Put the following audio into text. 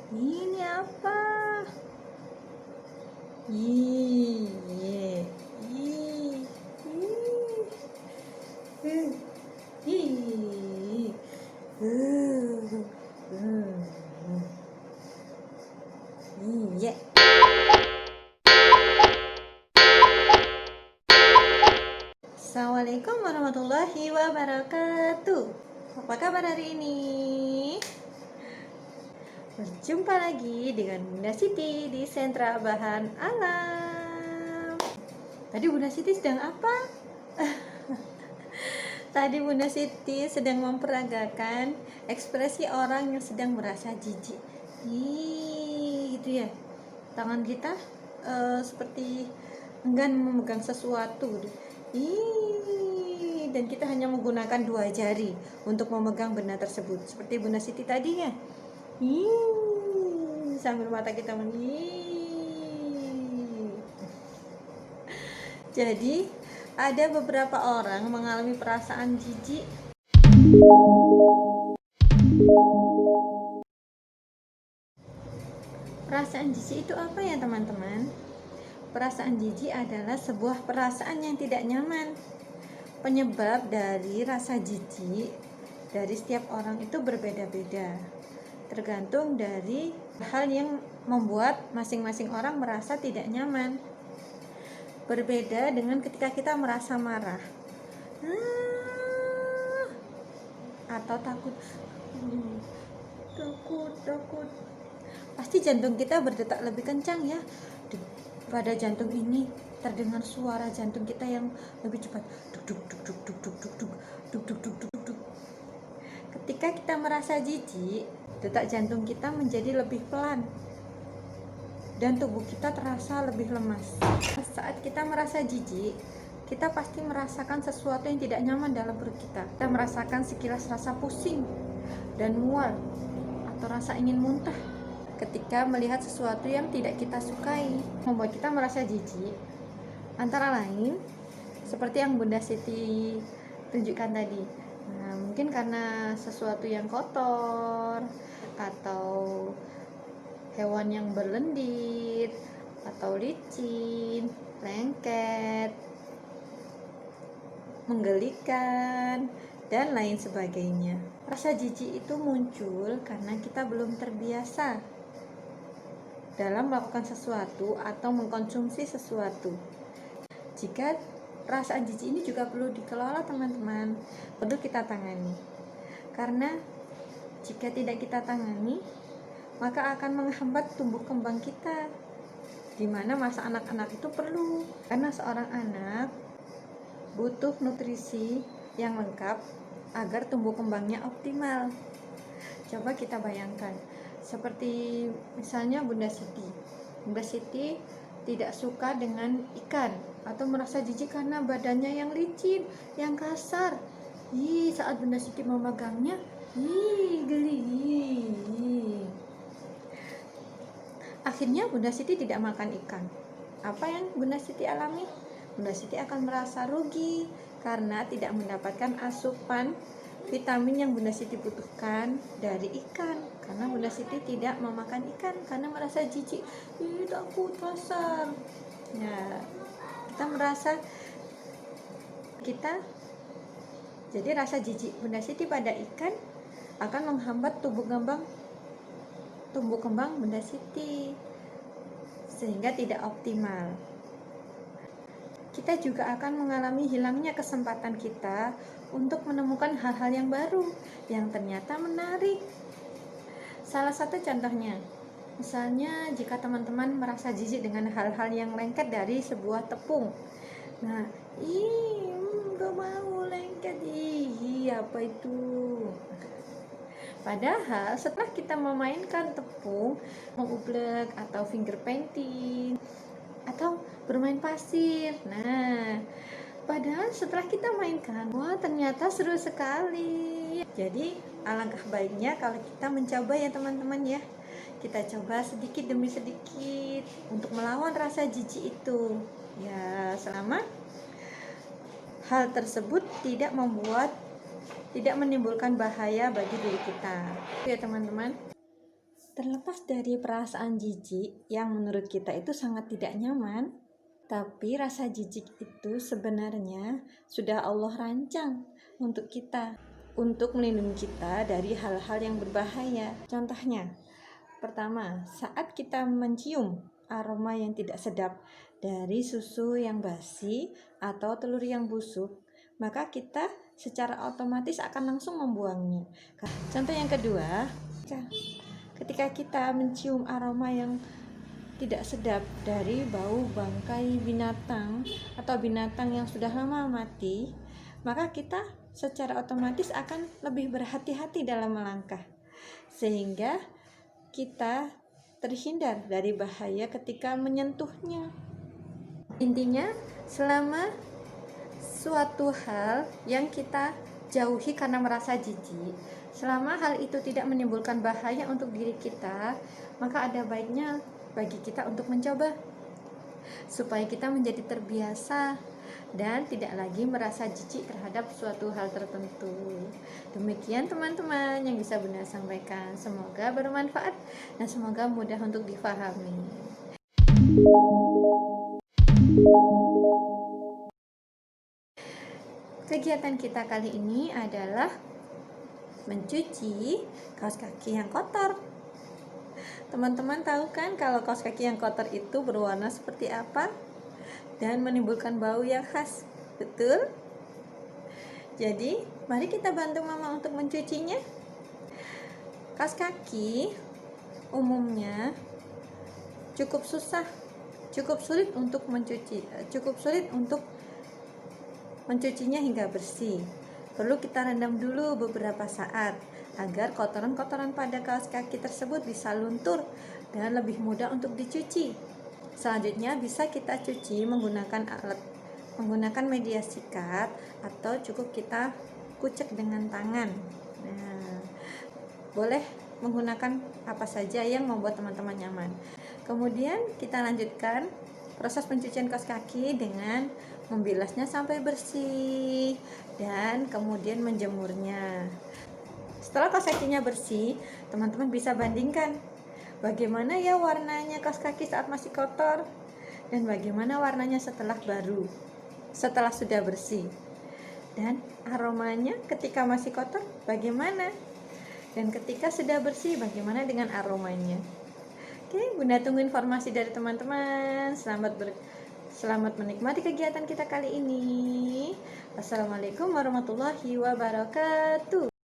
Ini apa? Ih, ih, ih, ih, ih, iya. Assalamualaikum warahmatullahi wabarakatuh. Apa kabar hari ini? Berjumpa lagi dengan Bunda Siti di Sentra Bahan Alam. Tadi Bunda Siti sedang apa? Tadi Bunda Siti sedang memperagakan ekspresi orang yang sedang merasa jijik. Gitu ya. Tangan kita seperti enggan memegang sesuatu. Dan kita hanya menggunakan 2 jari untuk memegang benda tersebut. Seperti Bunda Siti tadi ya. Sambil mata kita Jadi ada beberapa orang mengalami perasaan jijik. Perasaan jijik itu apa ya teman-teman? Perasaan jijik adalah sebuah perasaan yang tidak nyaman. Penyebab dari rasa jijik dari setiap orang itu berbeda-beda, tergantung dari hal yang membuat masing-masing orang merasa tidak nyaman. Berbeda dengan ketika kita merasa marah atau takut. Pasti jantung kita berdetak lebih kencang ya. Pada jantung ini terdengar suara jantung kita yang lebih cepat. Ketika kita merasa jijik, detak jantung kita menjadi lebih pelan dan tubuh kita terasa lebih lemas. Saat kita merasa jijik, kita pasti merasakan sesuatu yang tidak nyaman dalam perut kita. Kita merasakan sekilas rasa pusing dan mual atau rasa ingin muntah ketika melihat sesuatu yang tidak kita sukai. Membuat kita merasa jijik antara lain seperti yang Bunda Siti tunjukkan tadi. Mungkin karena sesuatu yang kotor, atau hewan yang berlendit, atau licin, lengket, menggelikan, dan lain sebagainya. Rasa jijik itu muncul karena kita belum terbiasa dalam melakukan sesuatu atau mengkonsumsi sesuatu. Jika rasa jijik ini juga perlu dikelola teman-teman, perlu kita tangani. Karena jika tidak kita tangani, maka akan menghambat tumbuh kembang kita, dimana masa anak-anak itu perlu. Karena seorang anak butuh nutrisi yang lengkap agar tumbuh kembangnya optimal. Coba kita bayangkan, seperti misalnya Bunda Siti tidak suka dengan ikan atau merasa jijik karena badannya yang licin, yang kasar. Saat Bunda Siti memegangnya, geli. Akhirnya Bunda Siti tidak makan ikan. Apa yang Bunda Siti alami? Bunda Siti akan merasa rugi karena tidak mendapatkan asupan vitamin yang Bunda Siti butuhkan dari ikan, karena Bunda Siti tidak memakan ikan karena merasa jijik. Takut kasar. Ya, kita merasa jadi rasa jijik Bunda Siti pada ikan akan menghambat tumbuh kembang Bunda Siti sehingga tidak optimal. Kita juga akan mengalami hilangnya kesempatan kita untuk menemukan hal-hal yang baru yang ternyata menarik. Salah satu contohnya, misalnya jika teman-teman merasa jijik dengan hal-hal yang lengket dari sebuah tepung. Gak mau lengket, apa itu? Padahal setelah kita memainkan tepung, menguplek atau finger painting, atau bermain pasir, padahal setelah kita mainkan, ternyata seru sekali. Jadi alangkah baiknya kalau kita mencoba ya teman-teman ya. Kita coba sedikit demi sedikit untuk melawan rasa jijik itu. Ya, selama hal tersebut tidak menimbulkan bahaya bagi diri kita. Ya teman-teman. Terlepas dari perasaan jijik yang menurut kita itu sangat tidak nyaman, tapi rasa jijik itu sebenarnya sudah Allah rancang untuk kita, untuk melindungi kita dari hal-hal yang berbahaya. Contohnya, pertama, saat kita mencium aroma yang tidak sedap dari susu yang basi atau telur yang busuk, maka kita secara otomatis akan langsung membuangnya. Contoh yang kedua, ketika kita mencium aroma yang tidak sedap dari bau bangkai binatang atau binatang yang sudah lama mati, maka kita secara otomatis akan lebih berhati-hati dalam melangkah, sehingga kita terhindar dari bahaya ketika menyentuhnya. Intinya, selama suatu hal yang kita jauhi karena merasa jijik, selama hal itu tidak menimbulkan bahaya untuk diri kita, maka ada baiknya bagi kita untuk mencoba, supaya kita menjadi terbiasa dan tidak lagi merasa jijik terhadap suatu hal tertentu. Demikian teman-teman yang bisa Bunda sampaikan. Semoga bermanfaat dan semoga mudah untuk difahami. Kegiatan kita kali ini adalah mencuci kaos kaki yang kotor. Teman-teman tahu kan kalau kaos kaki yang kotor itu berwarna seperti apa dan menimbulkan bau yang khas, betul? Jadi, mari kita bantu Mama untuk mencucinya. Kaos kaki umumnya cukup sulit untuk mencucinya hingga bersih. Perlu kita rendam dulu beberapa saat agar kotoran-kotoran pada kaos kaki tersebut bisa luntur dan lebih mudah untuk dicuci. Selanjutnya bisa kita cuci menggunakan media sikat atau cukup kita kucek dengan tangan. Nah, boleh menggunakan apa saja yang membuat teman-teman nyaman. Kemudian kita lanjutkan proses pencucian kaos kaki dengan membilasnya sampai bersih dan kemudian menjemurnya. Setelah kaos kakinya bersih, teman-teman bisa bandingkan bagaimana ya warnanya kaos kaki saat masih kotor dan bagaimana warnanya setelah sudah bersih, dan aromanya ketika masih kotor bagaimana, dan ketika sudah bersih bagaimana dengan aromanya. Oke, Bunda tunggu informasi dari teman-teman. Selamat menikmati kegiatan kita kali ini. Wassalamualaikum warahmatullahi wabarakatuh.